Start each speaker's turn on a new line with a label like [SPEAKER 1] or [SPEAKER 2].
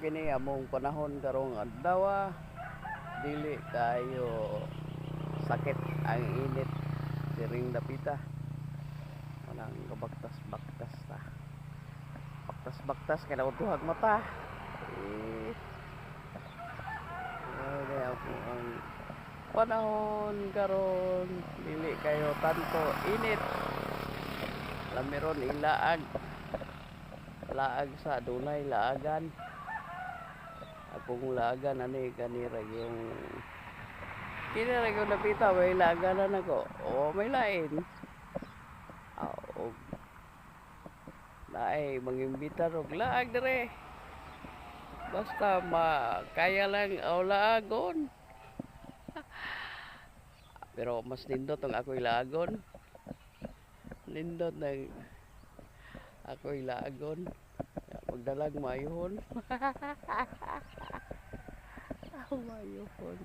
[SPEAKER 1] kini among panahon karong adlaw, dili kayo sakit ang init siring dapita. Walang kabaktas-baktas ta. Baktas-baktas kay nautuhag mata. Kaya po ang panahon karon dili kayo tanto init. Lamiron ilaag. Laag sa dunay laagan. Akong laagan ani kanira yung kinira yung napita may laaganan ako. O may lain. O naay mangimbitar og laag dire. Basta kaya lang o laagon. Pero mas nindot ang ako'y laagon. Nindot ng ako'y laagon. Pagdalag mayuhon. Mayuhon.